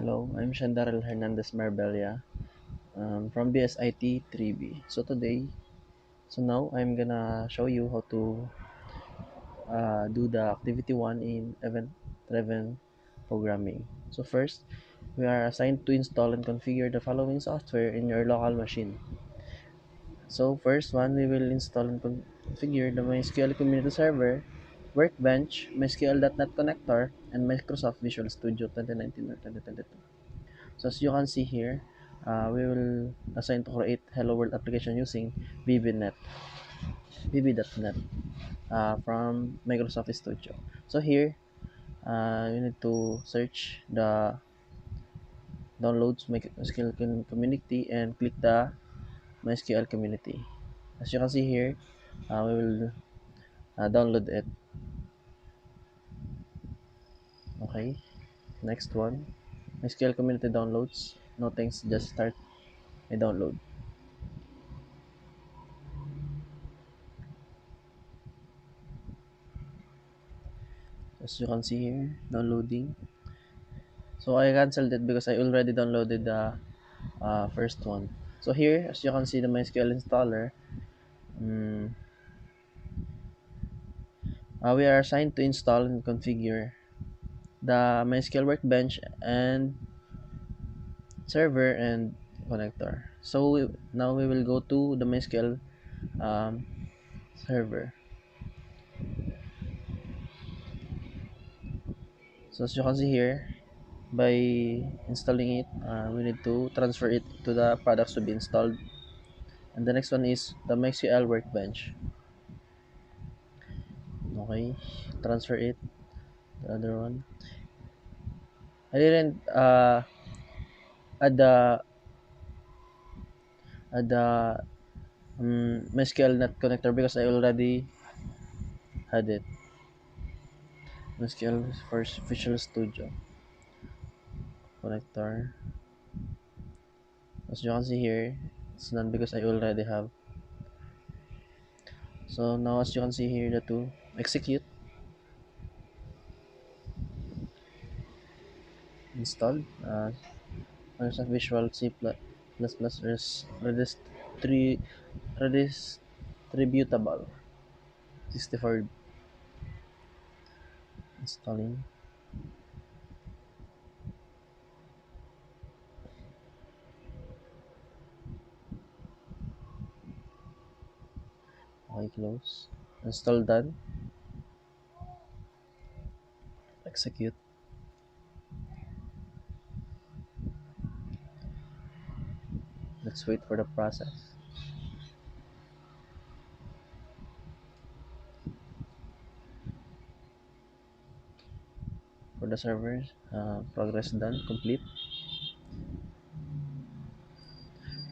Hello, I'm Daryle Marbella from BSIT3B. Now I'm gonna show you how to do the activity one in event-driven programming. So first, we are assigned to install and configure the following software in your local machine. So first one, we will install and configure the MySQL Community Server, Workbench, MySQL.NET Connector, and Microsoft Visual Studio 2019 or 2022. So as you can see here, we will assign to create Helloworld application using VB.NET, VB.NET from Microsoft Studio. So here, you need to search the downloads MySQL community and click the MySQL community. As you can see here, we will download it. Okay, next one, MySQL community downloads. No thanks, just start a download. As you can see here, downloading. So I canceled it because I already downloaded the first one. So here, as you can see, the MySQL installer, um, we are assigned to install and configure the MySQL Workbench and server and connector. So now we will go to the MySQL um, server. So as you can see here, by installing it, we need to transfer it to the products to be installed. And the next one is the MySQL Workbench. Okay, transfer it. The other one. I didn't add the MySQL net connector because I already had it. MySQL for Visual Studio connector. As you can see here, it's none because I already have. So now as you can see here, the two execute, installed. Microsoft Visual C++ redistributable 64 installing. Okay, close. Install done. Execute. Let's wait for the process. For the servers, progress done, complete.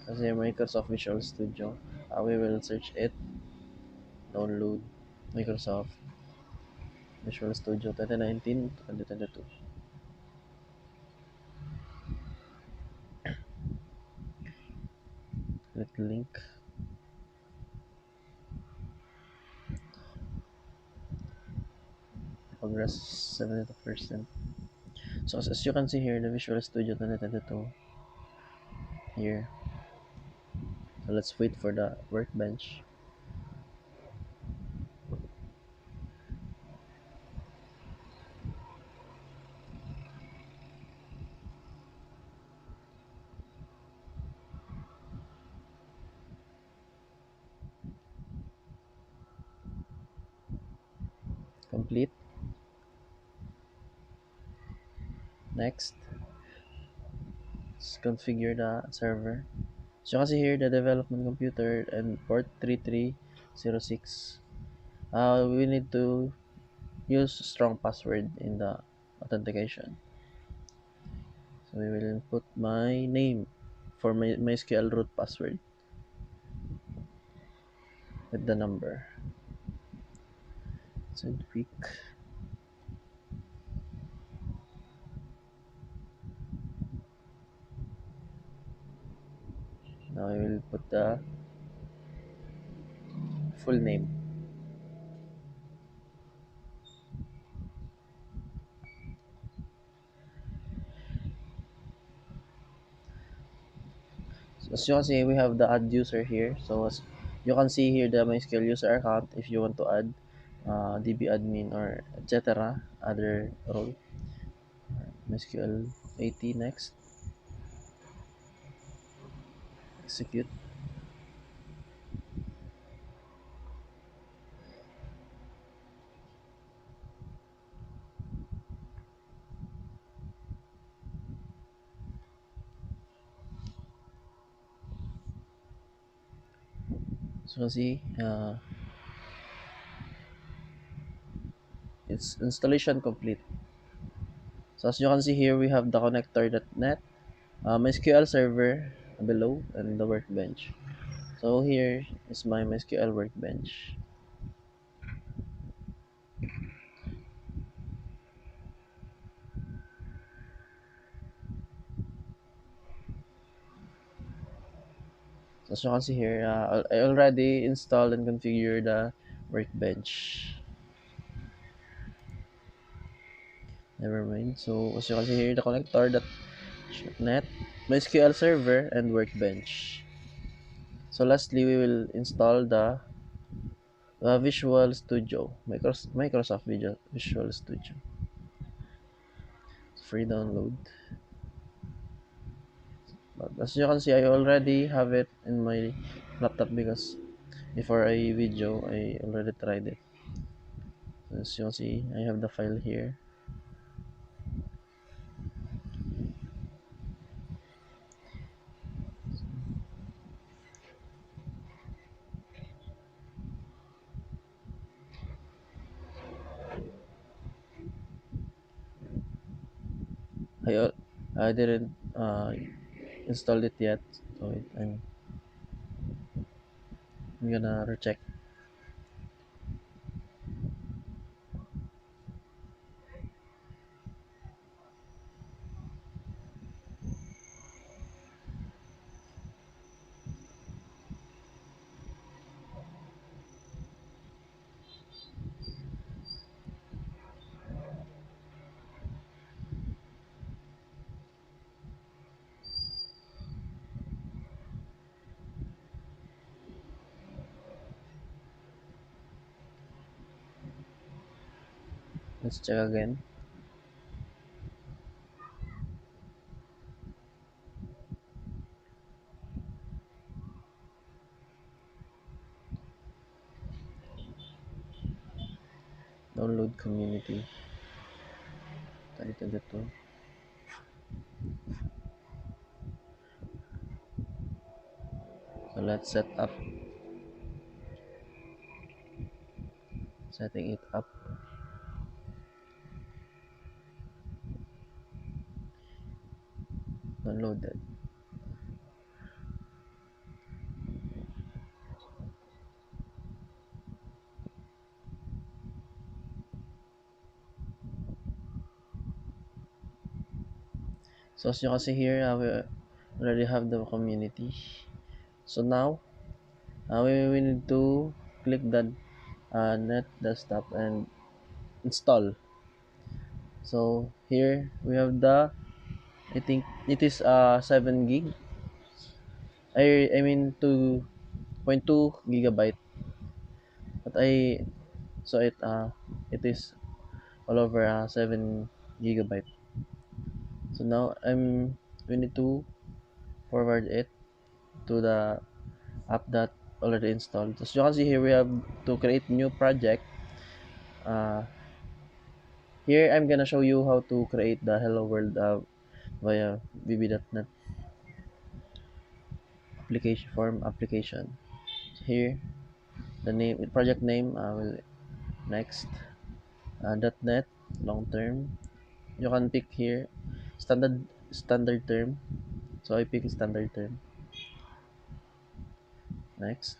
Kasi Microsoft Visual Studio, we will search it, download Microsoft Visual Studio 2019 to 2022. Click the link. Progress 72%. So as you can see here, the Visual Studio 2022 here. So let's wait for the workbench. Complete. Next, let's configure the server. So you can see here the development computer and port 3306. We need to use strong password in the authentication. So we will put my name for my MySQL root password with the number. Send quick. Now I will put the full name. As you can see, we have the add user here. So as you can see here, the MySQL user account, if you want to add DB admin or etc. other role. MySQL 80 next, execute. So you can see it's installation complete. So as you can see here, we have the connector.net, MySQL server below, and the workbench. So here is my MySQL workbench. So as you can see here, I already installed and configured the workbench. Never mind. So as you can see here, the connector.net, MySQL server, and workbench. So lastly, we will install the Visual Studio, Microsoft Visual Studio. Free download. But as you can see, I already have it in my laptop because before I video, I already tried it. So as you can see, I have the file here. I al- I didn't install it yet, so I'm gonna recheck. Let's check again. Download community 2022. So let's setting it up. Downloaded. So as you can see here, we already have the community. So now we need to click the net desktop and install. So here we have the, I think it is 7 gig. I mean 2.2 gigabyte. But I so it is all over 7 gigabyte. So now we need to forward it to the app that already installed. As you can see here, we have to create new project. Uh, Here I'm gonna show you how to create the Hello World via bb.net application form application. So here the project name will next .net long term. You can pick here standard term. So I pick standard term. Next,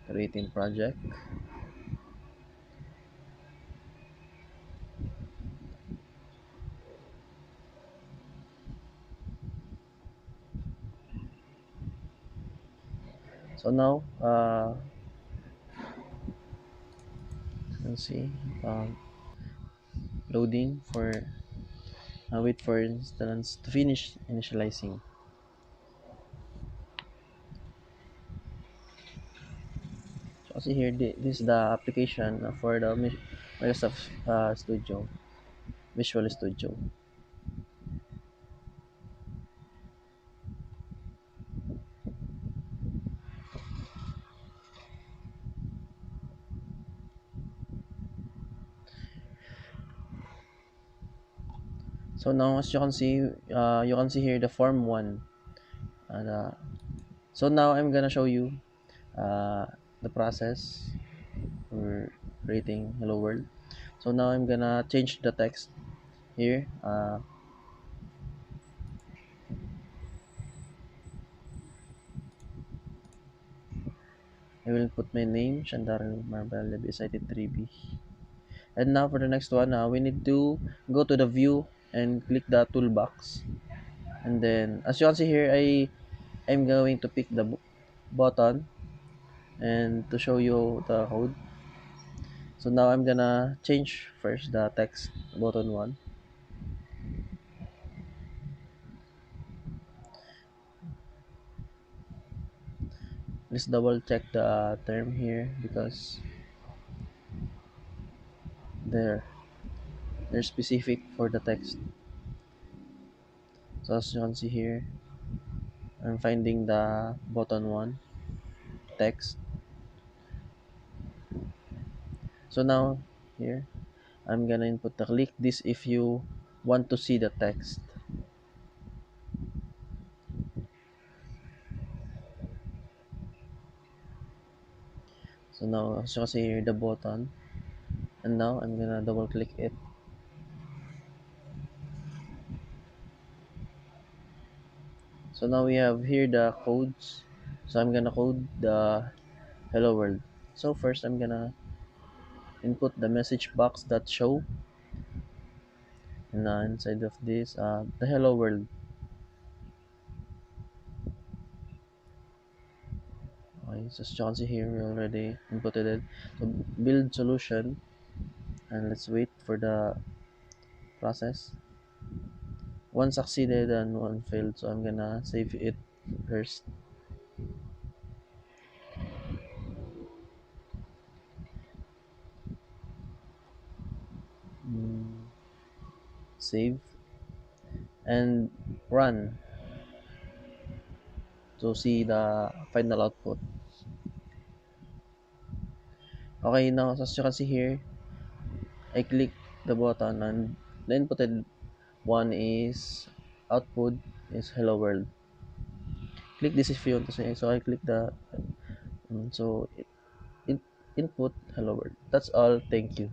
creating project. So now let's see, loading for Wait for instance to finish initializing. So see here, this is the application for the Microsoft Studio, Visual Studio. So now as you can see here the form one. And, so now I'm gonna show you uh, the process for creating Hello World. So now I'm gonna change the text here. I will put my name, Daryle Marbella, BSIT3B. And now for the next one, we need to go to the view and click the toolbox. And then, as you can see here, I'm going to pick the button and to show you the code. So now I'm gonna change first the text button one. Let's double check the term here because there they're specific for the text. So as you can see here, I'm finding the button one text. So now here I'm gonna input the click this if you want to see the text. So now as you can see here the button, and now I'm gonna double click it. So now we have here the codes. So I'm gonna code the hello world. So first I'm gonna input the message box that show, and inside of this the hello world. Okay, so as you can see here we already inputted it. So build solution, and let's wait for the process. One succeeded and one failed, so I'm gonna save it first. Mm, save and run to see the final output. Okay, now as you can see here, I click the button and the inputted one is output is hello world. Click this if you want to say. So I click the so it input hello world. That's all. Thank you.